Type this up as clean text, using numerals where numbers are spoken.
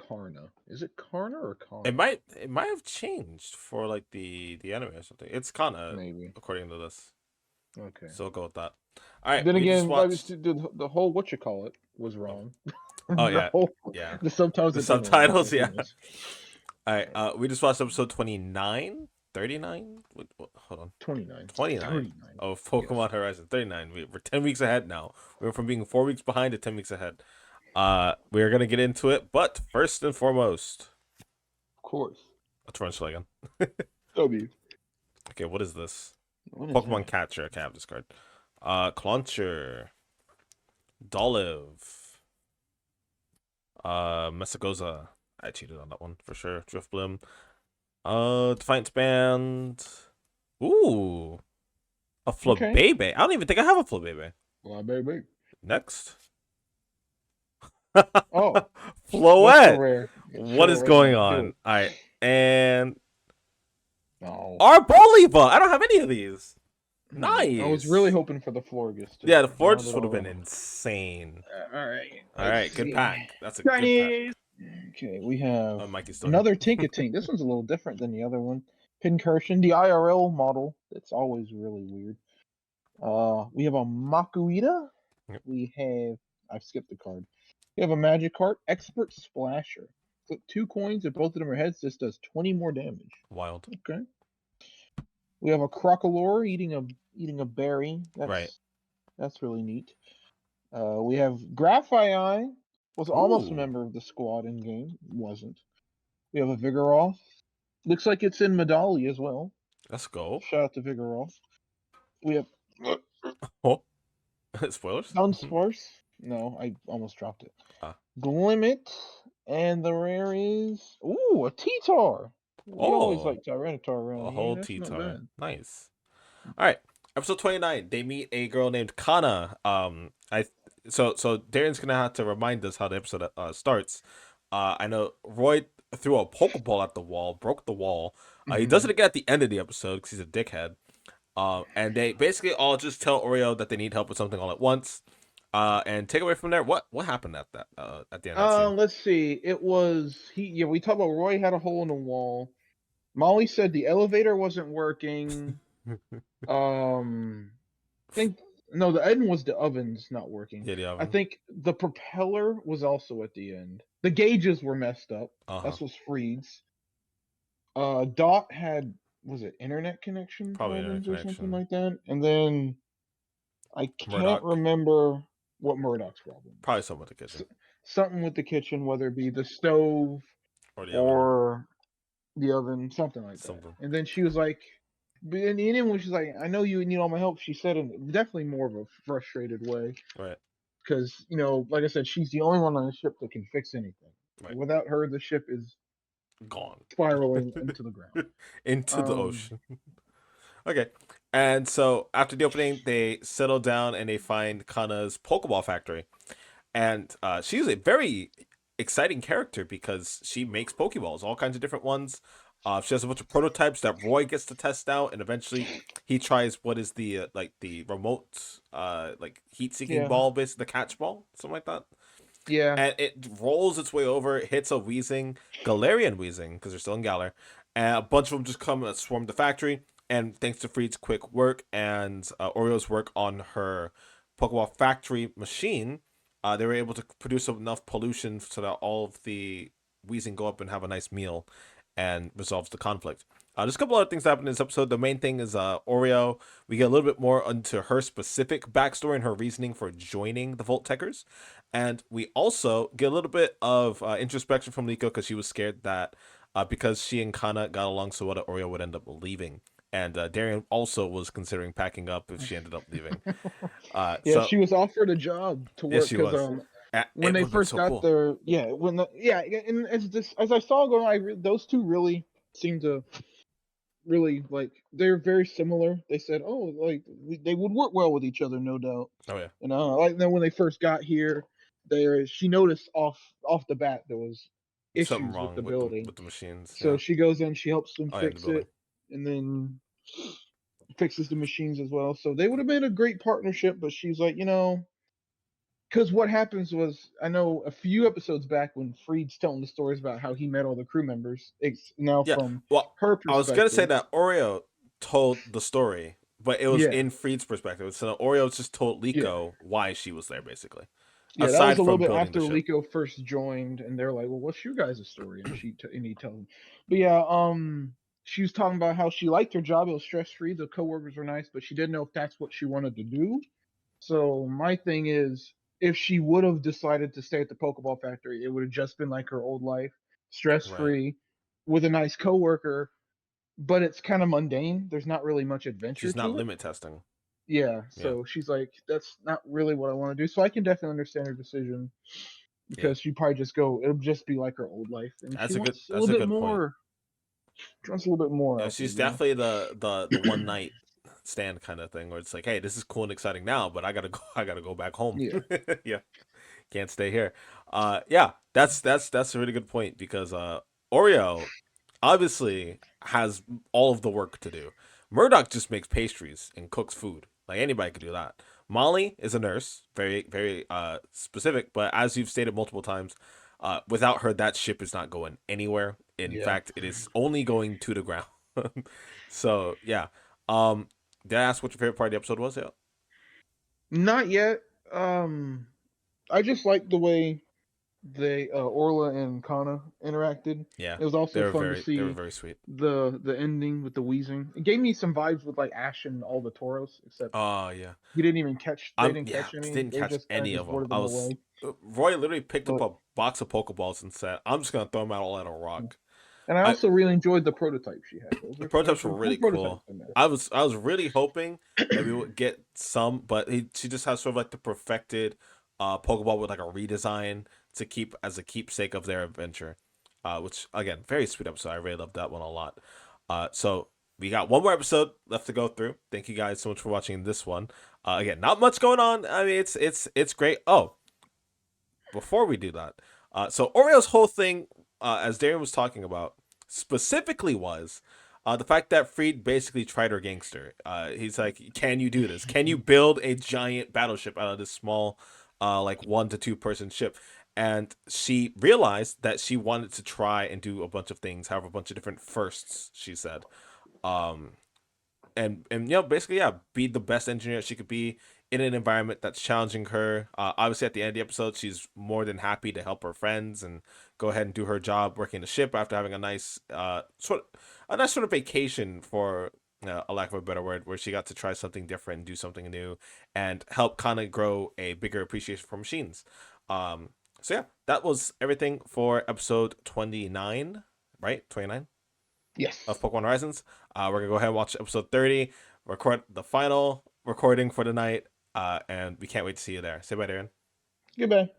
Karna. Is it Karna or Kana? It might have changed for like the anime or something. It's Kana Maybe. according to this. Okay. So we'll go with that. All right, Then we just again, like watched. the whole whatchamacallit was Oh, wrong. oh the yeah, whole yeah. the subtitles The that they were subtitles, yeah. ridiculous. All right, we just watched episode 29, 39. Hold on, 29. 29 39. of Yes. Pokemon Horizon. 39. We're 10 weeks ahead now. We went from being 4 weeks behind to 10 weeks ahead. We're gonna get into it, but first and foremost, Of course. let's run Schlegan. W. Okay, what is this? What is Pokemon that? Catcher. I can't have this card. Clauncher, Dolive, Mesagoza. I cheated on that one for sure. Driftblim. Defiance Band. Ooh. A Okay. Flabebe. I don't even think I have a Flabebe. Well, baby. Next. Oh, what's the Floette. rare? What Show is it right going now. Do on? it. Alright. And No. Arboliva. I don't have any of these. I was really Nice. hoping for the Florgus. Yeah, the Not Florges at would have all. been insane. All right. Let's Alright, good see. pack. That's a good pack. Chinese. Okay, we have Oh, Mikey's still here. another Tinkatink. This one's a little different than the other one. Pincursion, the IRL model. That's always really weird. We have a Makuita. Yep. We have. I've skipped the card. We have a Magikarp, Expert Splasher. Flip 2 coins. If both of them are heads, this does 20 more damage. Wild. Okay. We have a Crocolore eating a berry. Right. That's really neat. We have Graphii. Was almost a Ooh. member of the squad in game. Wasn't. We have a Vigoroth. Looks like it's in Medali as well. Let's go. Shout out to Vigoroth. We have Oh. Spoilers? Dunsparce. No, I almost dropped it. Ah. Glimmet. And the rare is a T-Tar. We always Oh. like Tyranitar around A here. whole That's not T-Tar. bad. Nice. Alright. Episode 29. They meet a girl named Kana. So Darren's gonna have to remind us how the episode starts. I know Roy threw a Pokeball at the wall, broke the wall. He does it again at the end of the episode because he's a dickhead. And they basically all just tell Oreo that they need help with something all at once. And take away from there. What happened at the end of that scene? Let's see. It was we talked about Roy had a hole in the wall. Molly said the elevator wasn't working. I think no, the end was the oven's not working. Yeah, the I oven. think the propeller was also at the end. The gauges were messed up. That's was Freed's. Dot had was it internet connection Probably internet problems or something connection. like that, and then I can't Murdoch. remember what Murdoch's problem. Probably something with the kitchen. Something with the kitchen, whether it be the stove Or the oven. or the oven, something like that. And then she was like, in the end, when she's like, "I know you need all my help," she said in definitely more of a frustrated way, Right. because like I said, she's the only one on the ship that can fix anything. Right. Without her, the ship is gone, spiraling into the ground, into the ocean. Okay, and so after the opening, they settle down and they find Kana's Pokeball factory, and she's a very exciting character because she makes Pokeballs, all kinds of different ones. She has a bunch of prototypes that Roy gets to test out, and eventually he tries what is the the remote heat-seeking ball, basically the catch ball, something like that. Yeah. And it rolls its way over, hits a Galarian Weezing, because they're still in Galar, and a bunch of them just come and swarm the factory. And thanks to Freed's quick work and Oreo's work on her Pokeball factory machine, they were able to produce enough pollution so that all of the Weezing go up and have a nice meal and resolves the conflict. There's a couple other things that happen in this episode. The main thing is Oreo. We get a little bit more into her specific backstory and her reasoning for joining the Voltechers. And we also get a little bit of introspection from Liko because she was scared that because she and Kana got along so well that Oreo would end up leaving. And Darian also was considering packing up if she ended up leaving. She was offered a job to work because when they first got there, and as I saw going on, those two really seemed to really they're very similar. They said, they would work well with each other, no doubt. Oh yeah, like then when they first got here, she noticed off the bat there was issues something wrong with the building with the machines. So she goes in, she helps them fix it, and then fixes the machines as well. So they would have been a great partnership, but she's like, because what happens was, I know a few episodes back when Freed's telling the stories about how he met all the crew members. It's now Yeah. from Well, her I was gonna say perspective. that Oreo told the story, but it was Yeah, in Freed's perspective. So Oreo just told yeah, Liko why she was there, basically. yeah. That was Aside a little from bit building the after ship. Liko first joined, and they're like, "Well, what's your guys' story?" And he told them. But yeah, she was talking about how she liked her job. It was stress free. The coworkers were nice, but she didn't know if that's what she wanted to do. So my thing is, if she would have decided to stay at the Pokeball factory, it would have just been like her old life, stress Right. free, with a nice coworker. But it's kind of mundane. There's not really much adventure She's not to it. limit testing. Yeah, Yeah. so she's like, that's not really what I want to do. So I can definitely understand her decision Yeah. because she probably just go. It'll just be like her old life, and she wants a That's little a bit good point. more. She wants a little bit more Yeah, out there, she's definitely the one night stand kind of thing where it's like, hey, this is cool and exciting now, but I gotta go back home. Yeah, Yeah. Can't stay here. Yeah, that's a really good point because Oreo obviously has all of the work to do. Murdoch just makes pastries and cooks food. Like anybody could do that. Molly is a nurse, very specific, but as you've stated multiple times, without her that ship is not going anywhere. In yeah. fact, it is only going to the ground. So, yeah. Um did I ask what your favorite part of the episode was? Yeah. Not yet. I just like the way they Orla and Kana interacted. Yeah. It was also fun to They were see very sweet. the ending with the wheezing. It gave me some vibes with like Ash and all the Toros, except Oh, yeah. he didn't even catch. They didn't Yeah, catch any. didn't They catch just kind of any of just them. boarded them away. Roy literally picked up But a box of Pokeballs and said, "I'm just gonna throw them out all at a rock." and I I also really enjoyed the prototype she had. The There's prototypes were some cool really prototypes cool. in there. I was really hoping that we would get some, but she just has sort of like the perfected Pokeball with like a redesign to keep as a keepsake of their adventure. Which again, very sweet episode. I really loved that one a lot. So we got one more episode left to go through. Thank you guys so much for watching this one. Again, not much going on. I mean, it's great. Oh, before we do that, so Oreo's whole thing, as Darren was talking about, specifically was the fact that Freed basically tried her gangster. He's like, "Can you do this? Can you build a giant battleship out of this small, like 1 to 2 person ship?" And she realized that she wanted to try and do a bunch of things, have a bunch of different firsts. She said, um, and basically, yeah, be the best engineer she could be in an environment that's challenging her. Obviously, at the end of the episode, she's more than happy to help her friends and go ahead and do her job working the ship after having a nice a nice sort of vacation, for a lack of a better word, where she got to try something different, do something new, and help kind of grow a bigger appreciation for machines. So yeah, that was everything for episode 29, right? 29 of Yes. Pokemon Horizons. We're gonna go ahead and watch episode 30, record the final recording for the night, and we can't wait to see you there. Say bye, Darren. Goodbye.